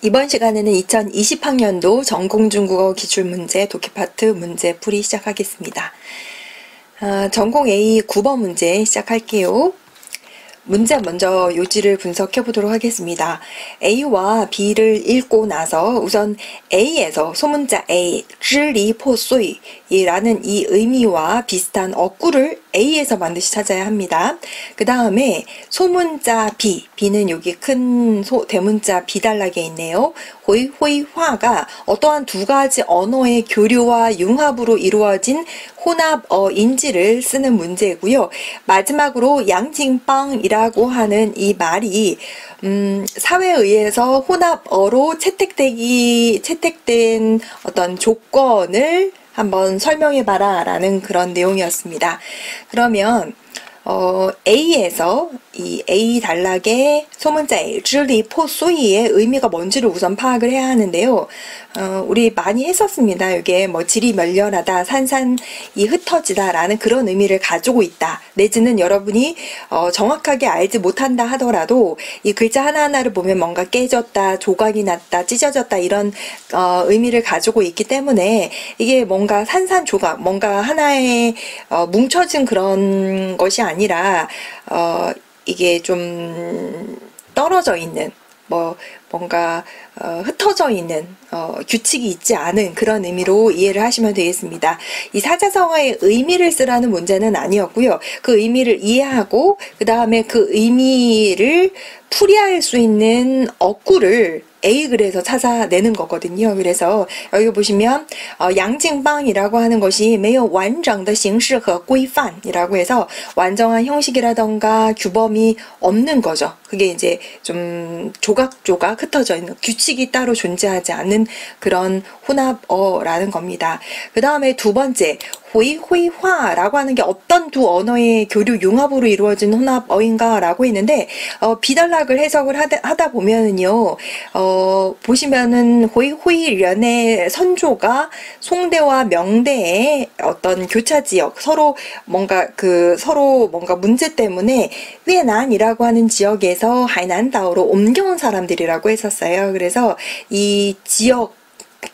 이번 시간에는 2020학년도 전공중국어 기출문제 독해 파트 문제 풀이 시작하겠습니다. 전공 A 9번 문제 시작할게요. 문제 먼저 요지를 분석해 보도록 하겠습니다. A와 B를 읽고 나서 우선 A에서 소문자 A, 支离破碎 이라는 이 의미와 비슷한 어구를 A에서 반드시 찾아야 합니다. 그 다음에 소문자 B, B는 여기 큰 대문자 B 단락에 있네요. 회화가 어떠한 두 가지 언어의 교류와 융합으로 이루어진 혼합어인지를 쓰는 문제고요. 마지막으로 양징빵이라고 하는 이 말이 사회에 의해서 혼합어로 채택된 어떤 조건을 한번 설명해봐라 라는 그런 내용이었습니다. 그러면 A에서 이 A 단락의 소문자 A, 支离破碎의 의미가 뭔지를 우선 파악을 해야 하는데요. 우리 많이 했었습니다. 이게 뭐 질이 멸렬하다, 산산이 흩어지다 라는 그런 의미를 가지고 있다. 내지는 여러분이 정확하게 알지 못한다 하더라도 이 글자 하나하나를 보면 뭔가 깨졌다, 조각이 났다, 찢어졌다 이런 의미를 가지고 있기 때문에 이게 뭔가 산산조각, 뭔가 하나의 뭉쳐진 그런 것이 아니라 이게 좀 떨어져 있는 뭔가 흩어져 있는 규칙이 있지 않은 그런 의미로 이해를 하시면 되겠습니다. 이 사자성어의 의미를 쓰라는 문제는 아니었고요. 그 의미를 이해하고 그 다음에 그 의미를 풀이할 수 있는 어구를 A 글에서 찾아내는 거거든요. 그래서 여기 보시면 양징방이라고 하는 것이 没有完整的形式和规范이라고 해서 완전한 형식이라던가 규범이 없는 거죠. 그게 이제 좀 조각조각 흩어져 있는 규칙이 따로 존재하지 않는 그런 혼합어라는 겁니다. 그 다음에 두 번째 회화라고 하는 게 어떤 두 언어의 교류 융합으로 이루어진 혼합어인가 라고 했는데 비단락을 해석을 하다 보면은요 보시면은 회련의 선조가 송대와 명대의 어떤 교차지역 서로 뭔가 문제 때문에 위에난이라고 하는 지역에서 하이난다오로 옮겨온 사람들이라고 했었어요. 그래서 이 지역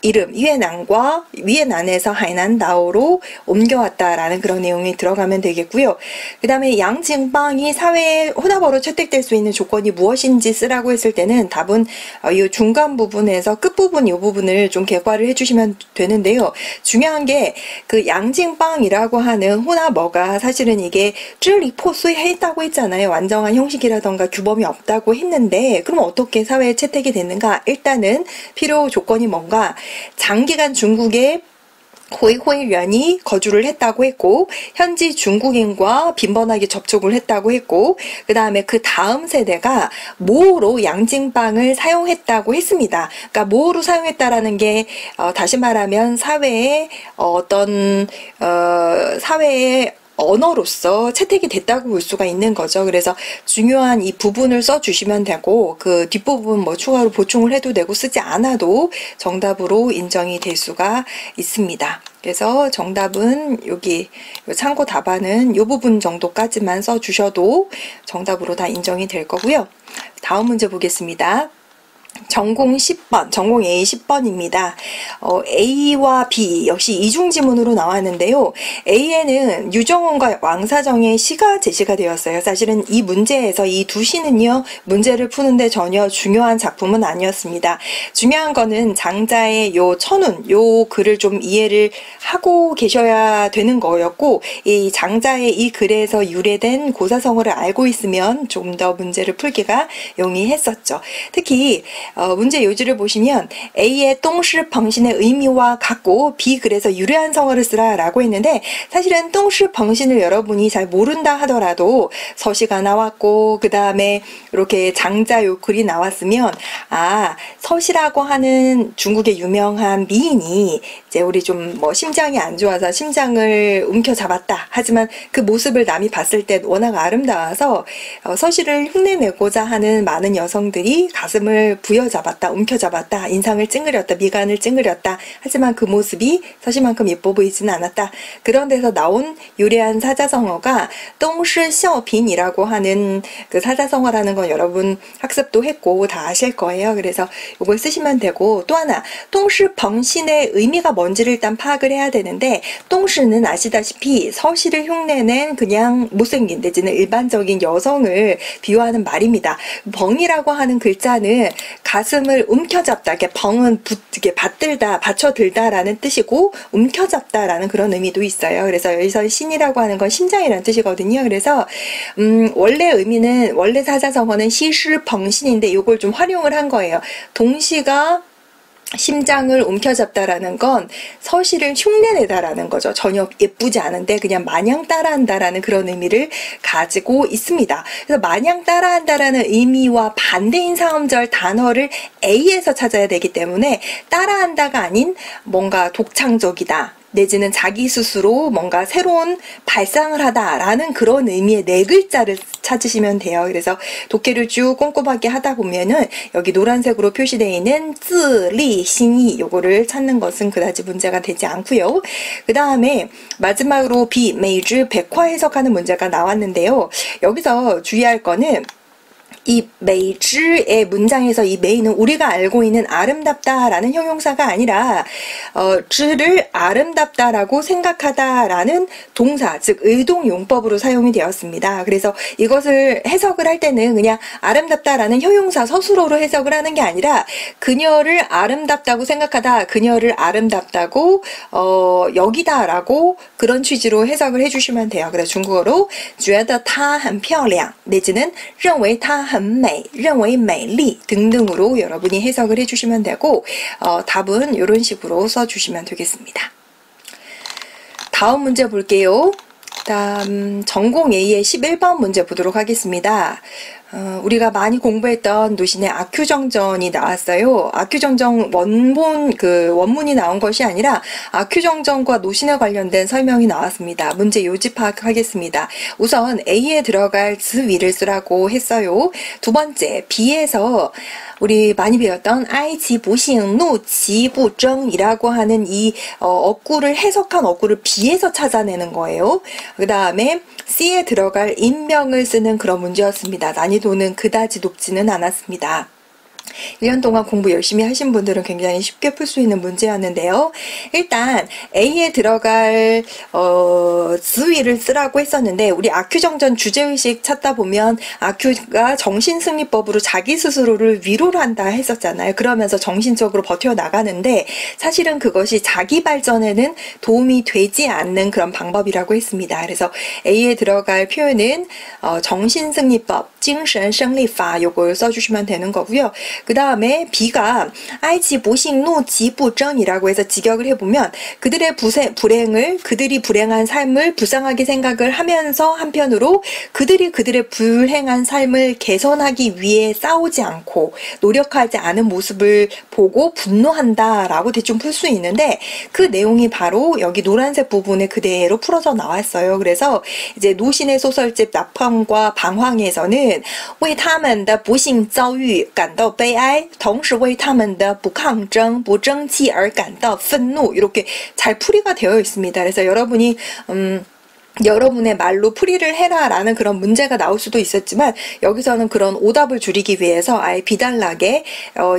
이름 위에난에서 하이난다오로 옮겨왔다라는 그런 내용이 들어가면 되겠고요. 그 다음에 양징방이 사회에 혼합어로 채택될 수 있는 조건이 무엇인지 쓰라고 했을 때는 답은 이 중간 부분에서 끝부분 이 부분을 좀 개괄을 해주시면 되는데요. 중요한 게 그 양징방이라고 하는 혼합어가 사실은 이게 支离破碎했다고 했잖아요. 완전한 형식이라던가 규범이 없다고 했는데 그럼 어떻게 사회에 채택이 됐는가? 일단은 필요 조건이 뭔가 장기간 중국에 회련이 거주를 했다고 했고 현지 중국인과 빈번하게 접촉을 했다고 했고 그 다음에 그 다음 세대가 모어로 양징방을 사용했다고 했습니다. 그러니까 모어로 사용했다라는 게 다시 말하면 사회의 사회의 언어로서 채택이 됐다고 볼 수가 있는 거죠. 그래서 중요한 이 부분을 써주시면 되고 그 뒷부분 추가로 보충을 해도 되고 쓰지 않아도 정답으로 인정이 될 수가 있습니다. 그래서 정답은 여기 참고 답안은 이 부분 정도까지만 써주셔도 정답으로 다 인정이 될 거고요. 다음 문제 보겠습니다. 전공 10번, 전공 A 10번입니다. A와 B 역시 이중지문으로 나왔는데요. A에는 유정원과 왕사정의 시가 제시가 되었어요. 사실은 이 문제에서 이 두 시는요, 문제를 푸는데 전혀 중요한 작품은 아니었습니다. 중요한 거는 장자의 요 천운, 요 글을 좀 이해를 하고 계셔야 되는 거였고, 이 장자의 이 글에서 유래된 고사성어를 알고 있으면 좀 더 문제를 풀기가 용이했었죠. 특히 문제 요지를 보시면 A의 똥시 펑신의 의미와 같고 B 글에서 유래한 성어를 쓰라 라고 했는데 사실은 똥시 펑신을 여러분이 잘 모른다 하더라도 서시가 나왔고 그 다음에 이렇게 장자 요 글이 나왔으면 서시라고 하는 중국의 유명한 미인이 이제 우리 좀 심장이 안 좋아서 심장을 움켜잡았다 하지만 그 모습을 남이 봤을 때 워낙 아름다워서 서시를 흉내내고자 하는 많은 여성들이 가슴을 부여잡았다, 움켜잡았다, 인상을 찡그렸다, 미간을 찡그렸다. 하지만 그 모습이 서시만큼 예뻐 보이지는 않았다. 그런 데서 나온 유래한 사자성어가 똥시셔빈이라고 하는 그 사자성어라는 건 여러분 학습도 했고 다 아실 거예요. 그래서 요걸 쓰시면 되고, 또 하나 똥시벙신의 의미가 뭔지를 일단 파악을 해야 되는데, 똥시는 아시다시피 서시를 흉내낸 그냥 못생긴 내지는 일반적인 여성을 비유하는 말입니다. 벙이라고 하는 글자는 가슴을 움켜잡다, 이렇게 벙은 이렇게 받들다, 받쳐들다라는 뜻이고, 움켜잡다라는 그런 의미도 있어요. 그래서 여기서 신이라고 하는 건 심장이라는 뜻이거든요. 그래서 원래 의미는, 원래 사자성어는 시시벙신인데 이걸 좀 활용을 한 거예요. 동시가 심장을 움켜잡다라는 건 서시를 흉내내다라는 거죠. 전혀 예쁘지 않은데 그냥 마냥 따라한다라는 그런 의미를 가지고 있습니다. 그래서 마냥 따라한다라는 의미와 반대인 사음절 단어를 A에서 찾아야 되기 때문에 따라한다가 아닌 뭔가 독창적이다, 내지는 자기 스스로 뭔가 새로운 발상을 하다라는 그런 의미의 네 글자를 찾으시면 돼요. 그래서 독해를 쭉 꼼꼼하게 하다 보면은 여기 노란색으로 표시되어 있는 쯔리신이 요거를 찾는 것은 그다지 문제가 되지 않고요. 그 다음에 마지막으로 비, 메이즈, 백화 해석하는 문제가 나왔는데요. 여기서 주의할 거는 이 메이즈의 문장에서 이 메이는 우리가 알고 있는 아름답다라는 형용사가 아니라 즈를 아름답다라고 생각하다라는 동사, 즉 의동용법으로 사용이 되었습니다. 그래서 이것을 해석을 할 때는 그냥 아름답다라는 형용사 서술어로 해석을 하는 게 아니라 그녀를 아름답다고 생각하다, 그녀를 아름답다고 여기다라고 그런 취지로 해석을 해주시면 돼요. 그래서 중국어로 觉得她很漂亮 내지는 认为她很美, 认为美丽 등등으로 여러분이 해석을 해주시면 되고, 답은 이런 식으로 써주시면 되겠습니다. 다음 문제 볼게요. 다음 전공 A의 11번 문제 보도록 하겠습니다. 우리가 많이 공부했던 노신의 아큐정전이 나왔어요. 아큐정전 원문이 나온 것이 아니라 아큐정전과 노신에 관련된 설명이 나왔습니다. 문제 요지 파악하겠습니다. 우선 A에 들어갈 즈위를 쓰라고 했어요. 두 번째, B에서 우리 많이 배웠던 아이지부싱, 노지부정이라고 하는 이 어구를 해석한 어구를 B에서 찾아내는 거예요. 그 다음에 C에 들어갈 인명을 쓰는 그런 문제였습니다. 난이도는 그다지 높지는 않았습니다. 1년 동안 공부 열심히 하신 분들은 굉장히 쉽게 풀 수 있는 문제였는데요. 일단 A에 들어갈 즈위를 쓰라고 했었는데, 우리 아큐정전 주제의식 찾다 보면 아큐가 정신승리법으로 자기 스스로를 위로를 한다 했었잖아요. 그러면서 정신적으로 버텨나가는데 사실은 그것이 자기 발전에는 도움이 되지 않는 그런 방법이라고 했습니다. 그래서 A에 들어갈 표현은 정신승리법, 精神胜利法 요걸 써주시면 되는 거고요. 그 다음에 B가 아이지부싱 노지부정이라고 해서 직역을 해보면 그들의 불행을, 그들이 불행한 삶을 불쌍하게 생각을 하면서 한편으로 그들의 불행한 삶을 개선하기 위해 싸우지 않고 노력하지 않은 모습을 보고 분노한다라고 대충 풀 수 있는데, 그 내용이 바로 여기 노란색 부분에 그대로 풀어서 나왔어요. 그래서 이제 노신의 소설집 나펑과 방황에서는 为他们的不幸遭遇感到悲哀，同时为他们的不抗争、不争气而感到愤怒. 이렇게 잘 풀이가 되어 있습니다. 그래서 여러분이 여러분의 말로 풀이를 해라 라는 그런 문제가 나올 수도 있었지만, 여기서는 그런 오답을 줄이기 위해서 아예 비단락에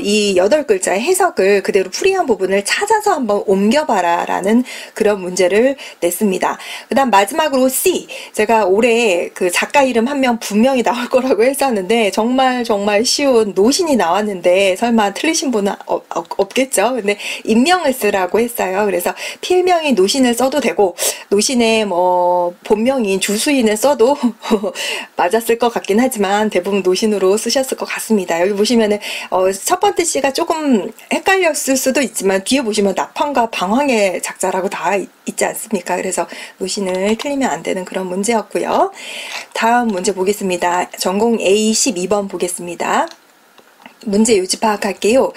이 8글자의 해석을 그대로 풀이한 부분을 찾아서 한번 옮겨봐라 라는 그런 문제를 냈습니다. 그 다음 마지막으로 C, 제가 올해 그 작가 이름 한 명 분명히 나올 거라고 했었는데 정말 쉬운 노신이 나왔는데 설마 틀리신 분은 없겠죠. 근데 인명을 쓰라고 했어요. 그래서 필명이 노신을 써도 되고, 노신의 본명인 주수인을 써도 맞았을 것 같긴 하지만 대부분 노신으로 쓰셨을 것 같습니다. 여기 보시면은 첫 번째 C가 조금 헷갈렸을 수도 있지만 뒤에 보시면 나펑과 방황의 작자라고 다 있지 않습니까? 그래서 노신을 틀리면 안 되는 그런 문제였고요. 다음 문제 보겠습니다. 전공 A 12번 보겠습니다. 문제 요지 파악할게요.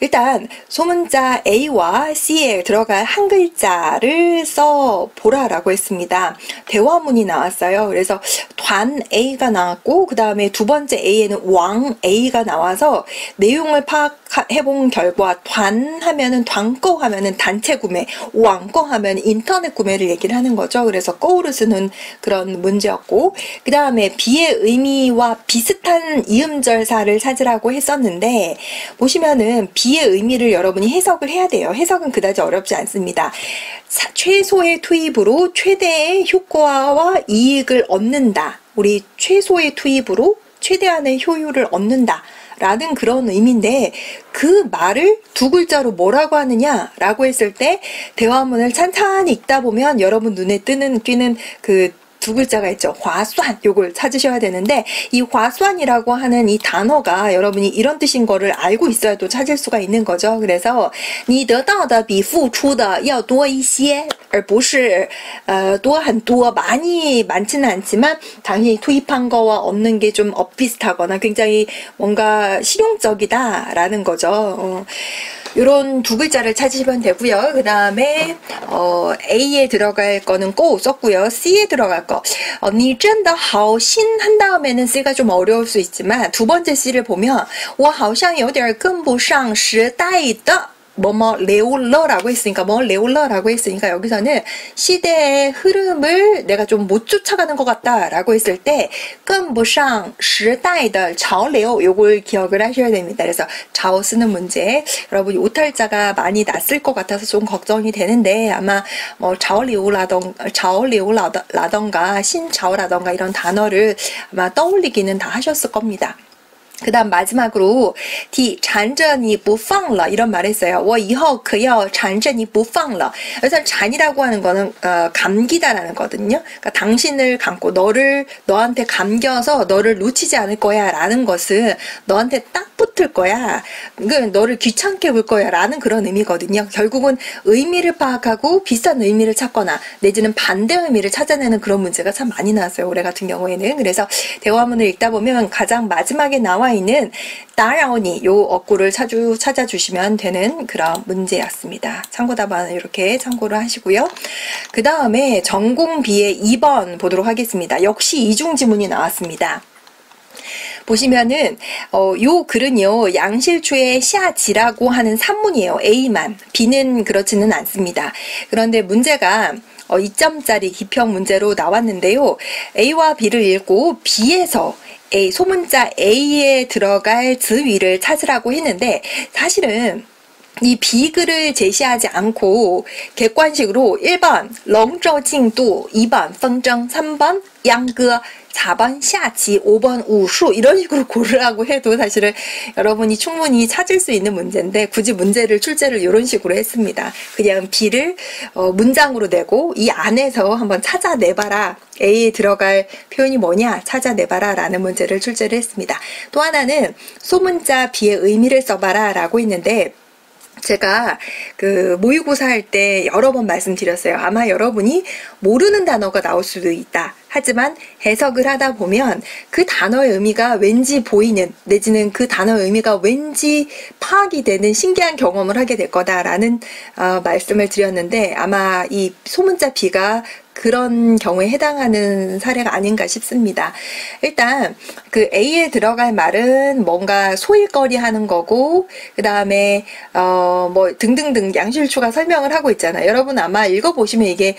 일단 소문자 A와 C에 들어갈 한 글자를 써보라라고 했습니다. 대화문이 나왔어요. 그래서 단 A가 나왔고, 그 다음에 두 번째 A에는 왕 A가 나와서 내용을 파악해본 결과 단 하면은 단꺼 하면은 단체 구매, 왕꺼 하면 인터넷 구매를 얘기를 하는 거죠. 그래서 꺼우를 쓰는 그런 문제였고, 그 다음에 B의 의미와 비슷한 이음절사를 찾으라고 했었는데, 있었는데 보시면은 비의 의미를 여러분이 해석을 해야 돼요. 해석은 그다지 어렵지 않습니다. 최소의 투입으로 최대의 효과와 이익을 얻는다. 우리 최소의 투입으로 최대한의 효율을 얻는다. 라는 그런 의미인데 그 말을 두 글자로 뭐라고 하느냐라고 했을 때 대화문을 찬찬히 읽다 보면 여러분 눈에 띄는 그 두 글자가 있죠. 화수한 요걸 찾으셔야 되는데 이 화수한이라고 하는 이 단어가 여러분이 이런 뜻인 거를 알고 있어야 또 찾을 수가 있는 거죠. 그래서 你得到的比付出的要多一些而不是多很多 많지는 않지만 당신이 투입한 거와 얻는 게 좀 엇비슷하거나 굉장히 뭔가 실용적이다라는 거죠. 요런 두 글자를 찾으시면 되고요. 그 다음에 A에 들어갈 거는 고 썼고요. C에 들어갈 거 你真的好心한 다음에는 C가 좀 어려울 수 있지만 두 번째 C를 보면 我好像有点跟不上时代的레올러라고 했으니까 여기서는 시대의 흐름을 내가 좀 못 쫓아가는 것 같다라고 했을 때跟不上时代的潮流 요걸 기억을 하셔야 됩니다. 그래서 자오 쓰는 문제 여러분이 오탈자가 많이 났을 것 같아서 좀 걱정이 되는데 아마 뭐 자오리오라던가 신자오라던가 이런 단어를 아마 떠올리기는 다 하셨을 겁니다. 그 다음 마지막으로 D 缠着你不放了 이런 말 했어요. 我以后可要缠着你不放了. 그래서 잔이라고 하는 거는 감기다라는 거거든요. 그러니까 당신을 감고 너한테 감겨서 너를 놓치지 않을 거야 라는 것은 너한테 딱 붙을 거야. 너를 귀찮게 볼 거야 라는 그런 의미거든요. 결국은 의미를 파악하고 비슷한 의미를 찾거나 내지는 반대 의미를 찾아내는 그런 문제가 참 많이 나왔어요. 올해 같은 경우에는. 그래서 대화문을 읽다 보면 가장 마지막에 나와 있는 따라오니 요 어구를 찾아주시면 되는 그런 문제였습니다. 참고 답안은 이렇게 참고를 하시고요. 그 다음에 전공 B의 2번 보도록 하겠습니다. 역시 이중지문이 나왔습니다. 보시면은 요 글은요 양실추의 샤지라고 하는 산문이에요. A만 B는 그렇지는 않습니다. 그런데 문제가 2점짜리 기평 문제로 나왔는데요. A와 B를 읽고 B에서 소문자 A에 들어갈 즈위를 찾으라고 했는데 사실은 이 비글을 제시하지 않고 객관식으로 1번 렁저징도 2번 펑정 3번 양거 4번 샤치 5번 우수 이런 식으로 고르라고 해도 사실은 여러분이 충분히 찾을 수 있는 문제인데 굳이 출제를 이런 식으로 했습니다. 그냥 비를 문장으로 내고 이 안에서 한번 찾아내봐라. A에 들어갈 표현이 뭐냐 찾아내봐라 라는 문제를 출제를 했습니다. 또 하나는 소문자 B의 의미를 써봐라 라고 했는데 제가 모의고사 할 때 여러 번 말씀드렸어요. 아마 여러분이 모르는 단어가 나올 수도 있다. 하지만 해석을 하다 보면 그 단어의 의미가 왠지 보이는 내지는 그 단어의 의미가 왠지 파악이 되는 신기한 경험을 하게 될 거다라는 말씀을 드렸는데 아마 이 소문자 B가 그런 경우에 해당하는 사례가 아닌가 싶습니다. 일단 그 A에 들어갈 말은 뭔가 소일거리 하는 거고 그 다음에 뭐 등등등 양실추가 설명을 하고 있잖아요. 여러분 아마 읽어보시면 이게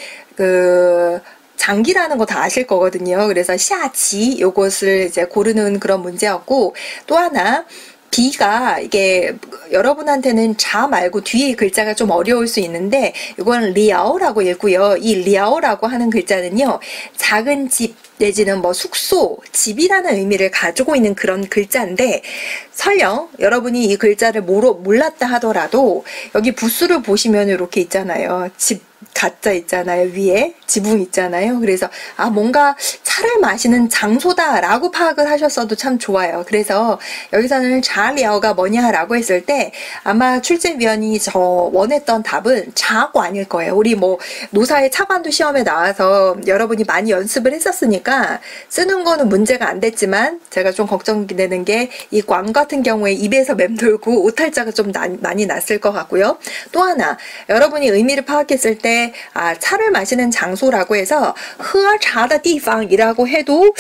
장기라는 거 다 아실 거거든요. 그래서 샤지 요것을 이제 고르는 그런 문제였고 또 하나 B가 이게 여러분한테는 자 말고 뒤에 글자가 좀 어려울 수 있는데 이건 리아오라고 읽고요. 이 리아오라고 하는 글자는요. 작은 집 내지는 뭐 숙소, 집이라는 의미를 가지고 있는 그런 글자인데 설령 여러분이 이 글자를 몰랐다 하더라도 여기 부수를 보시면 이렇게 있잖아요. 집 가짜 있잖아요. 위에 지붕 있잖아요. 그래서 뭔가 차를 마시는 장소다라고 파악을 하셨어도 참 좋아요. 그래서 여기서는 자리어가 뭐냐라고 했을 때 아마 출제위원이 원했던 답은 자관일 거예요. 우리 뭐 노사의 차관도 시험에 나와서 여러분이 많이 연습을 했었으니까 쓰는 거는 문제가 안 됐지만 제가 좀 걱정되는 게 이 관 같은 경우에 입에서 맴돌고 오탈자가 좀 많이 났을 것 같고요. 또 하나 여러분이 의미를 파악했을 때 차를 마시는 장소라고 해서 喝茶的地方이라고 해도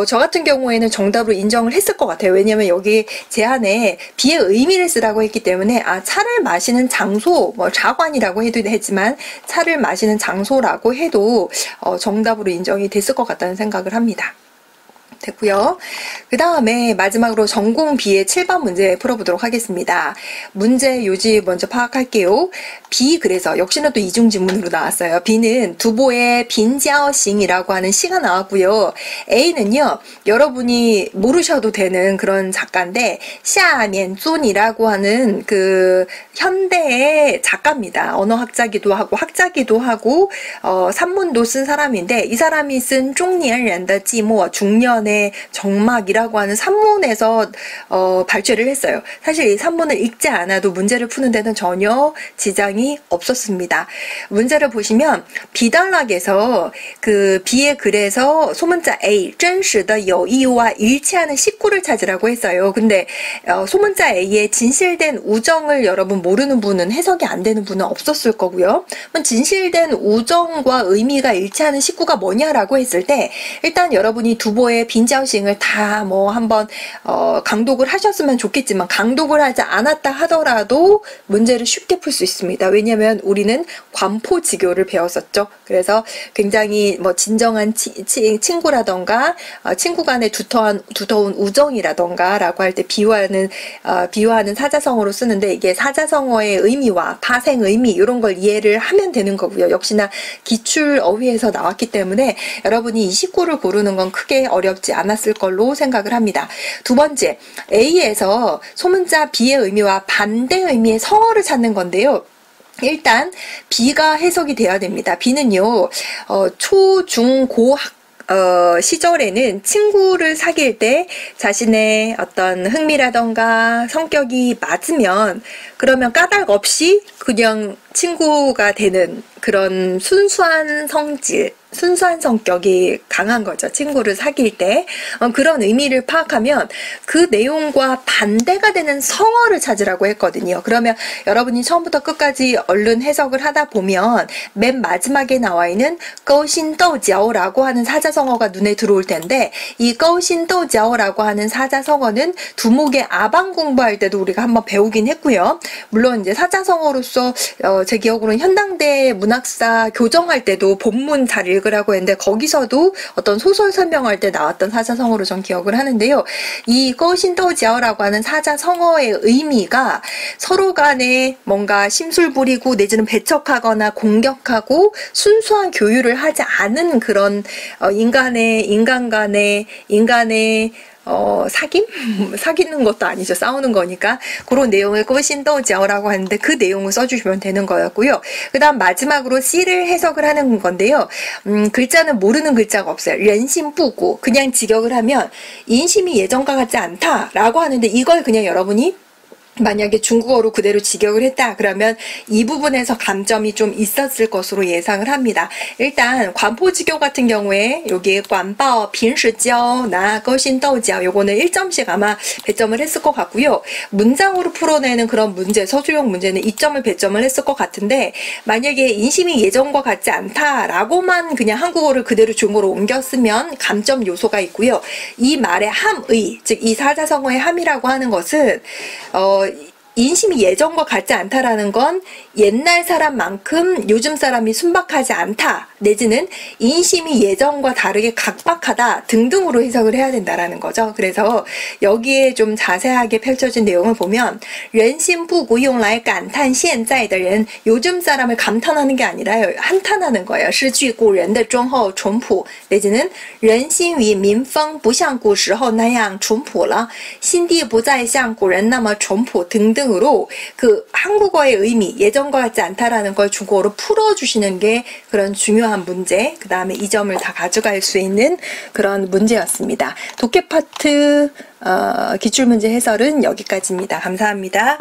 저 같은 경우에는 정답으로 인정을 했을 것 같아요. 왜냐면 여기 제안에 비의 의미를 쓰라고 했기 때문에 차를 마시는 장소 뭐 자관이라고 해도 했지만 차를 마시는 장소라고 해도 정답으로 인정이 됐을 것 같다는 생각을 합니다. 됐고요. 그 다음에 마지막으로 전공 B의 7번 문제 풀어보도록 하겠습니다. 문제 요지 먼저 파악할게요. B 그래서 역시나 또 이중지문으로 나왔어요. B는 두보의 빈자오싱이라고 하는 시가 나왔고요. A는요, 여러분이 모르셔도 되는 그런 작가인데 샤면존이라고 하는 그 현대의 작가입니다. 언어학자기도 하고 학자기도 하고 산문도 쓴 사람인데, 이 사람이 쓴 중년의寂寞 중년의 정막이라고 하는 산문에서 발췌를 했어요. 사실 이 산문을 읽지 않아도 문제를 푸는 데는 전혀 지장이 없었습니다. 문제를 보시면 B단락에서 그 B의 글에서 소문자 A 真实的友谊와 일치하는 식구를 찾으라고 했어요. 근데 소문자 A의 진실된 우정을 여러분 모르는 분은, 해석이 안 되는 분은 없었을 거고요. 진실된 우정과 의미가 일치하는 식구가 뭐냐라고 했을 때, 일단 여러분이 두보의 빈자오싱을 다 뭐 한번 강독을 하셨으면 좋겠지만, 강독을 하지 않았다 하더라도 문제를 쉽게 풀 수 있습니다. 왜냐면 우리는 관포지교를 배웠었죠. 그래서 굉장히 뭐 진정한 친구라던가 친구 간의 두터운 우정이라던가 라고 할 때 비유하는 사자성어로 쓰는데, 이게 사자성어의 의미와 파생 의미 이런 걸 이해를 하면 되는 거고요. 역시나 기출 어휘에서 나왔기 때문에 여러분이 이 식구를 고르는 건 크게 어렵지 않았을 걸로 생각을 합니다. 두 번째, A에서 소문자 B의 의미와 반대 의미의 성어를 찾는 건데요. 일단 B가 해석이 돼야 됩니다. B는요, 초, 중, 고 시절에는 친구를 사귈 때 자신의 어떤 흥미라던가 성격이 맞으면, 그러면 까닭 없이 그냥 친구가 되는 그런 순수한 성격이 강한 거죠. 친구를 사귈 때. 그런 의미를 파악하면 그 내용과 반대가 되는 성어를 찾으라고 했거든요. 그러면 여러분이 처음부터 끝까지 얼른 해석을 하다 보면 맨 마지막에 나와 있는 꺼신떠지아오라고 하는 사자성어가 눈에 들어올 텐데, 이 꺼신떠지아오라고 하는 사자성어는 두목의 아방 공부할 때도 우리가 한번 배우긴 했고요. 물론 이제 사자성어로서 제 기억으로는 현당대 문학사 교정할 때도 본문 잘 읽으라고 했는데, 거기서도 어떤 소설 설명할 때 나왔던 사자성어로 전 기억을 하는데요. 이 꺼신떠지아오라고 하는 사자성어의 의미가 서로 간에 뭔가 심술 부리고 내지는 배척하거나 공격하고 순수한 교류를 하지 않은 그런 인간 간의 사귀는 것도 아니죠. 싸우는 거니까. 그런 내용을 꺼신떠지아오라고 하는데, 그 내용을 써주시면 되는 거였고요. 그 다음 마지막으로 C를 해석을 하는 건데요. 글자는 모르는 글자가 없어요. 렌심부구. 그냥 직역을 하면 인심이 예전과 같지 않다라고 하는데, 이걸 그냥 여러분이 만약에 중국어로 그대로 직역을 했다 그러면 이 부분에서 감점이 좀 있었을 것으로 예상을 합니다. 일단 관포지교 같은 경우에 여기 관바오, 빈시지ao, 거신떠지ao 요거는 1점씩 아마 배점을 했을 것 같고요. 문장으로 풀어내는 그런 문제, 서술형 문제는 2점을 배점을 했을 것 같은데, 만약에 인심이 예전과 같지 않다라고만 그냥 한국어를 그대로 중국어로 옮겼으면 감점 요소가 있고요. 이 말의 함의, 즉 이 사자성어의 함이라고 하는 것은 인심이 예전과 같지 않다라는 건 옛날 사람만큼 요즘 사람이 순박하지 않다, 내지는 인심이 예전과 다르게 각박하다 등등으로 해석을 해야 된다라는 거죠. 그래서 여기에 좀 자세하게 펼쳐진 내용을 보면, 人心不古用来感叹现在的人, 요즘 사람을 감탄하는 게 아니라 한탄하는 거예요. 失去古人的忠厚淳朴, 내지는 人心与民风不像古时候那样淳朴了, 心地不再像古人那么淳朴 등등으로 그 한국어의 의미, 예전과 같지 않다라는 걸 중국어로 풀어주시는 게 그런 중요한 문제, 그 다음에 이 점을 다 가져갈 수 있는 그런 문제였습니다. 독해 파트 기출문제 해설은 여기까지입니다. 감사합니다.